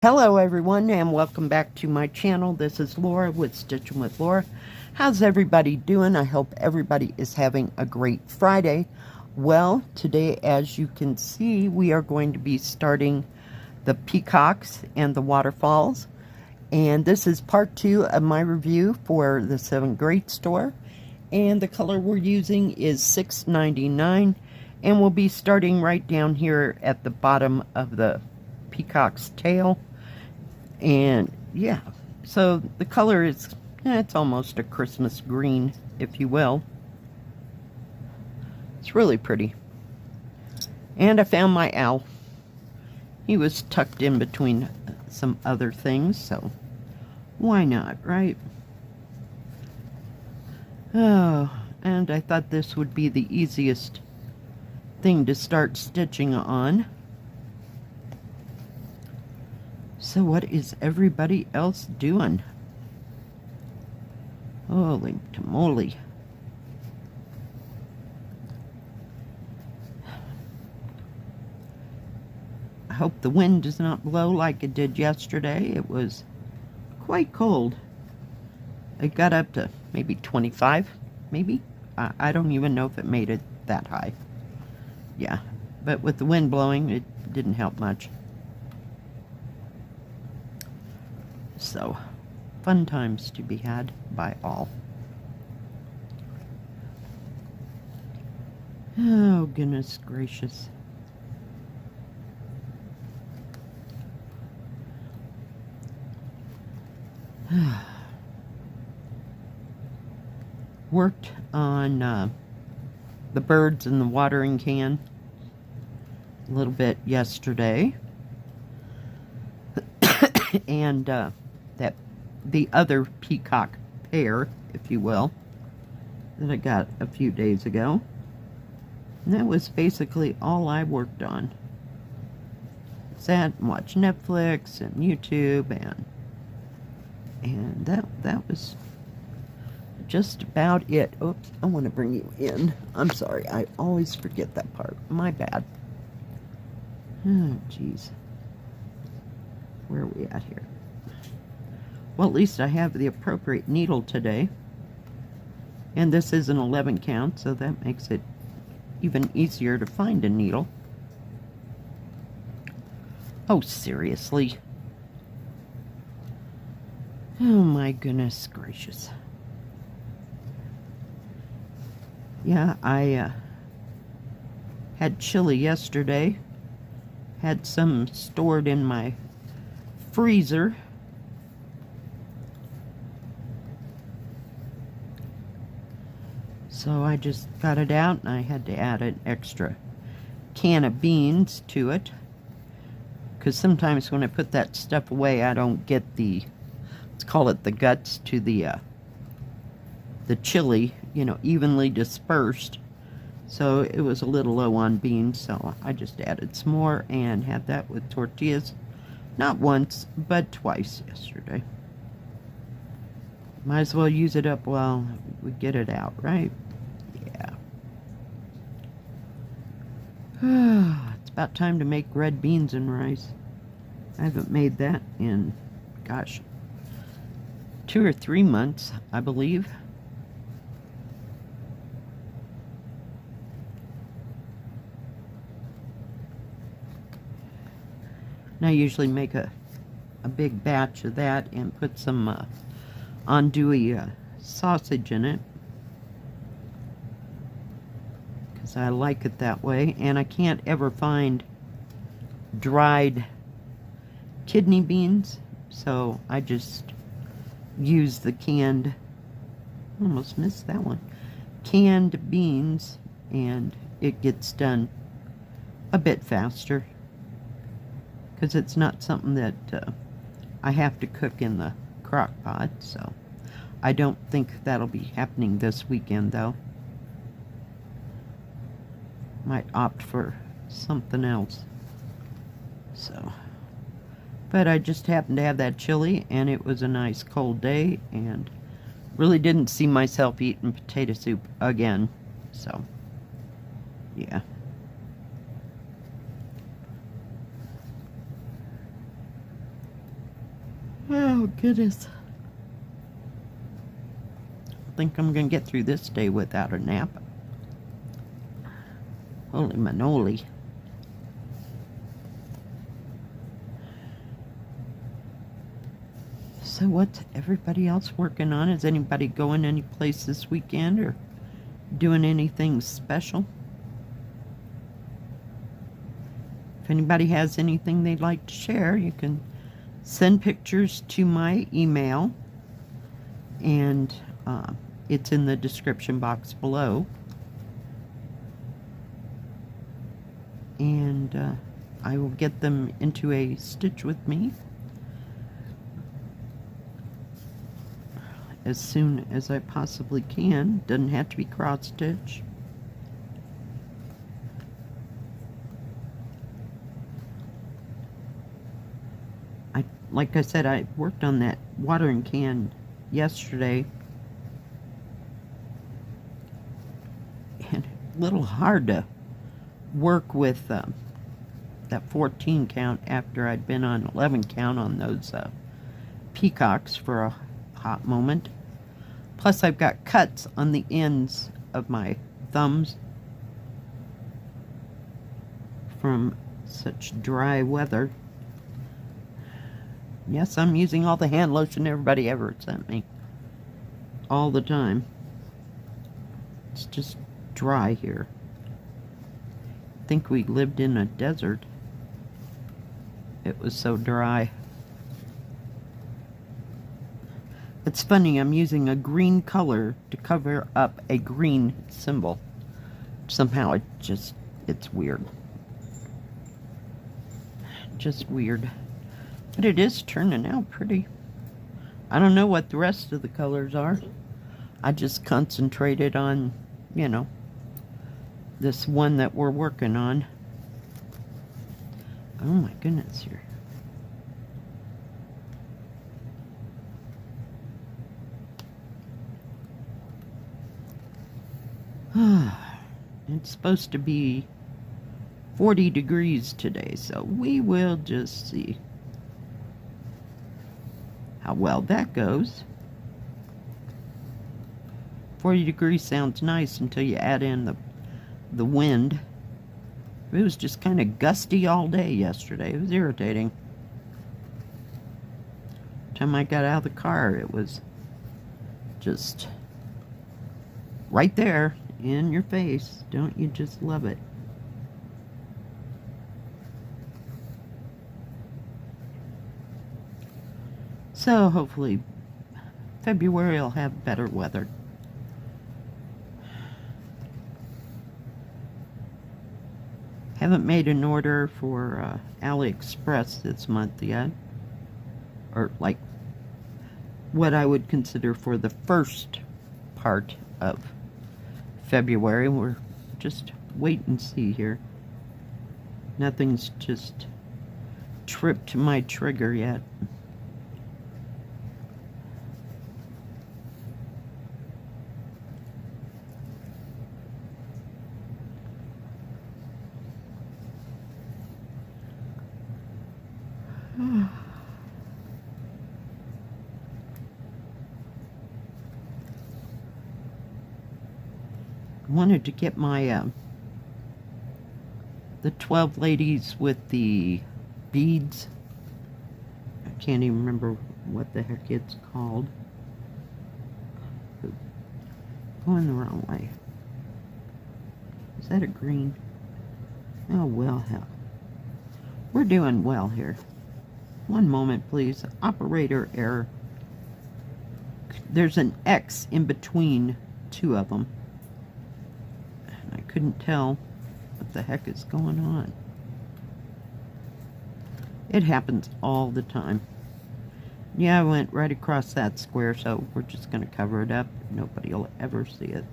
Hello everyone and welcome back to my channel. This is Laura with Stitching with Laura. How's everybody doing? I hope everybody is having a great Friday. Well, today as you can see we are going to be starting the Peacocks and the Waterfalls. And this is part 2 of my review for the 7Great store. And the color we're using is $6.99. And we'll be starting right down here at the bottom of the peacock's tail. And yeah, so the color is, it's almost a Christmas green, if you will. It's really pretty. And I found my owl. He was tucked in between some other things, so why not, right? Oh, and I thought this would be the easiest thing to start stitching on. So what is everybody else doing? Holy moly. I hope the wind does not blow like it did yesterday. It was quite cold. It got up to maybe 25, maybe? I don't even know if it made it that high. Yeah, but with the wind blowing, it didn't help much. So, fun times to be had by all. Oh, goodness gracious. Worked on the birds in the watering can a little bit yesterday. And the other peacock pair, if you will, that I got a few days ago. And that was basically all I worked on. Sat and watched Netflix and YouTube, and that was just about it. Oops, I want to bring you in. I'm sorry, I always forget that part. My bad. Oh, jeez. Where are we at here? Well, at least I have the appropriate needle today. And this is an 11 count, so that makes it even easier to find a needle. Oh, seriously. Oh my goodness gracious. Yeah, I had chili yesterday. Had some stored in my freezer. So I just got it out and I had to add an extra can of beans to it. Because sometimes when I put that stuff away, I don't get the, let's call it the guts to the chili, you know, evenly dispersed. So it was a little low on beans, so I just added some more and had that with tortillas. Not once, but twice yesterday. Might as well use it up while we get it out, right? Yeah. It's about time to make red beans and rice. I haven't made that in, gosh, 2 or 3 months, I believe. And I usually make a big batch of that and put some andouille sausage in it. Because I like it that way. And I can't ever find dried kidney beans. So I just use the canned, almost missed that one, canned beans, and it gets done a bit faster. Because it's not something that I have to cook in the crock pot, so I don't think that'll be happening this weekend though. Might opt for something else. So, but I just happened to have that chili and it was a nice cold day and really didn't see myself eating potato soup again. So, yeah. Oh, goodness. I think I'm going to get through this day without a nap. Holy manoli. So what's everybody else working on? Is anybody going any place this weekend or doing anything special? If anybody has anything they'd like to share, you can send pictures to my email, and it's in the description box below. And I will get them into a stitch with me as soon as I possibly can. Doesn't have to be cross stitch. Like I said, I worked on that watering can yesterday, and a little hard to work with that 14 count after I'd been on 11 count on those peacocks for a hot moment. Plus I've got cuts on the ends of my thumbs from such dry weather. Yes, I'm using all the hand lotion everybody ever sent me. All the time. It's just dry here. I think we lived in a desert. It was so dry. It's funny, I'm using a green color to cover up a green symbol. Somehow it's weird. Just weird. But it is turning out pretty. I don't know what the rest of the colors are. I just concentrated on, you know, this one that we're working on. Oh my goodness, here. It's supposed to be 40 degrees today, so we will just see how well that goes. 40 degrees sounds nice until you add in the wind. It was just kind of gusty all day yesterday. It was irritating. By the time I got out of the car, it was just right there in your face. Don't you just love it? So hopefully February will have better weather. Haven't made an order for AliExpress this month yet. Or like what I would consider for the first part of February. We're just wait and see here. Nothing's just tripped my trigger yet. Wanted to get my the 12 ladies with the beads. I can't even remember what the heck it's called. Going the wrong way. Is that a green? Oh well, hell. We're doing well here. One moment, please. Operator error. There's an X in between two of them. I couldn't tell what the heck is going on. It happens all the time. Yeah, I went right across that square, so we're just going to cover it up. Nobody will ever see it.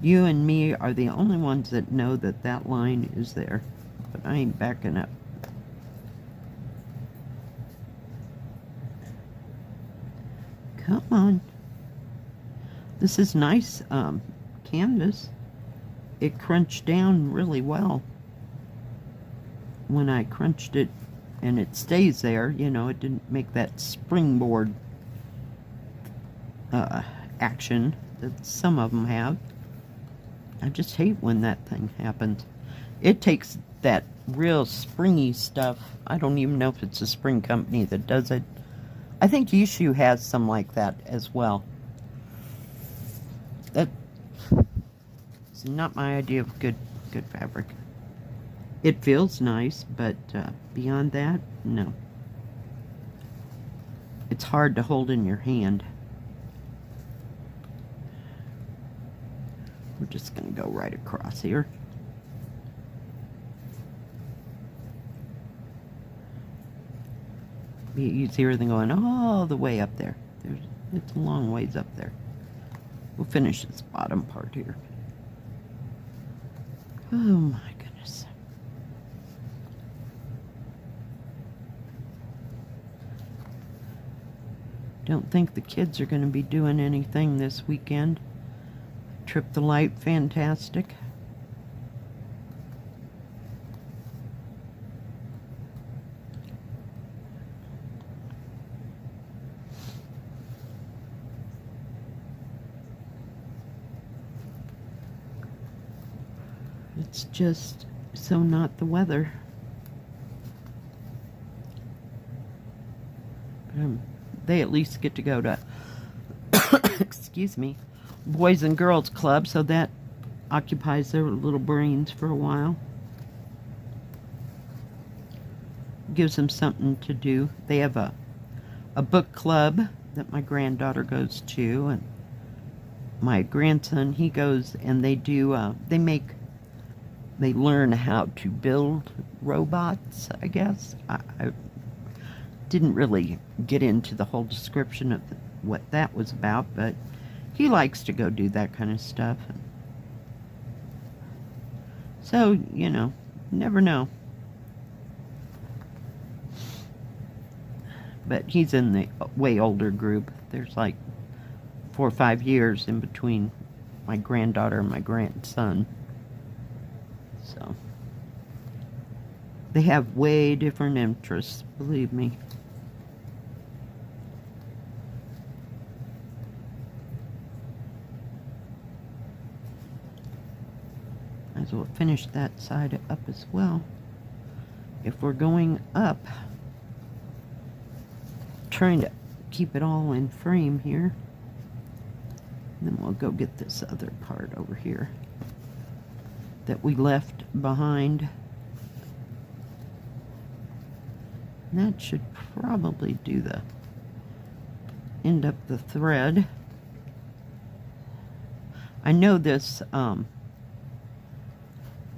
You and me are the only ones that know that that line is there. But I ain't backing up. Come on. This is nice canvas. It crunched down really well when I crunched it and it stays there. You know, it didn't make that springboard action that some of them have. I just hate when that thing happens. It takes that real springy stuff. I don't even know if it's a spring company that does it. I think Yishu has some like that as well. That's not my idea of good fabric. It feels nice, but beyond that, no. It's hard to hold in your hand. We're just going to go right across here. Be easier than going all the way up there. It's a long ways up there. We'll finish this bottom part here. Oh my goodness. Don't think the kids are going to be doing anything this weekend. Trip the Light, fantastic. It's just so not the weather. They at least get to go to, excuse me, Boys and Girls Club, so that occupies their little brains for a while. Gives them something to do. They have a book club that my granddaughter goes to, and my grandson, he goes, and they do, they learn how to build robots, I guess. I didn't really get into the whole description of what that was about, but he likes to go do that kind of stuff. So, you know, never know. But he's in the way older group. There's like 4 or 5 years in between my granddaughter and my grandson. So they have way different interests, believe me. Might as well finish that side up as well. If we're going up, trying to keep it all in frame here. And then we'll go get this other part over here that we left behind. And that should probably do the end up the thread. I know this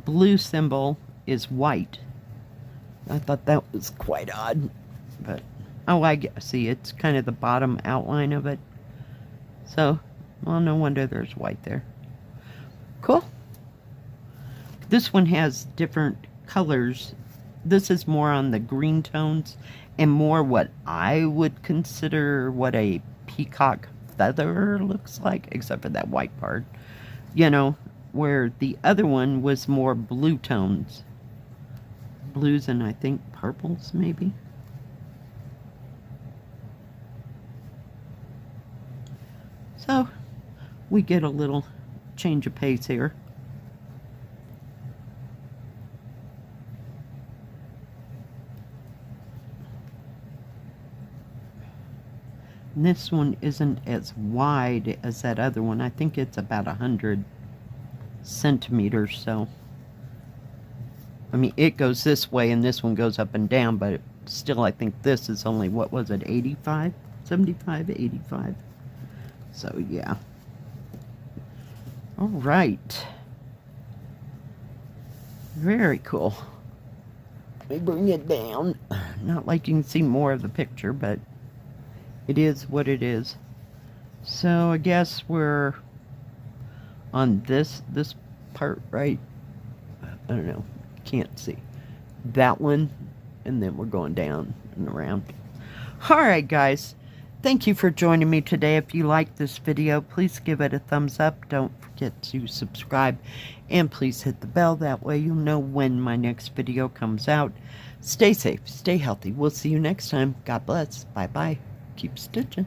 blue symbol is white. I thought that was quite odd, but oh, I see, it's kind of the bottom outline of it. So, well, no wonder there's white there. Cool. This one has different colors. This is more on the green tones and more what I would consider what a peacock feather looks like, except for that white part. You know, where the other one was more blue tones. Blues and I think purples, maybe. So, we get a little change of pace here. And this one isn't as wide as that other one. I think it's about 100 centimeters, so I mean, it goes this way and this one goes up and down, but still I think this is only, what was it, 85? 75, 85. So yeah. All right. Very cool. Let me bring it down. Not like you can see more of the picture, but it is what it is. So I guess we're on this part, right? I don't know. Can't see. That one, and then we're going down and around. All right, guys. Thank you for joining me today. If you like this video, please give it a thumbs up. Don't forget to subscribe and please hit the bell. That way you'll know when my next video comes out. Stay safe, stay healthy. We'll see you next time. God bless. Bye-bye. Keep stitching.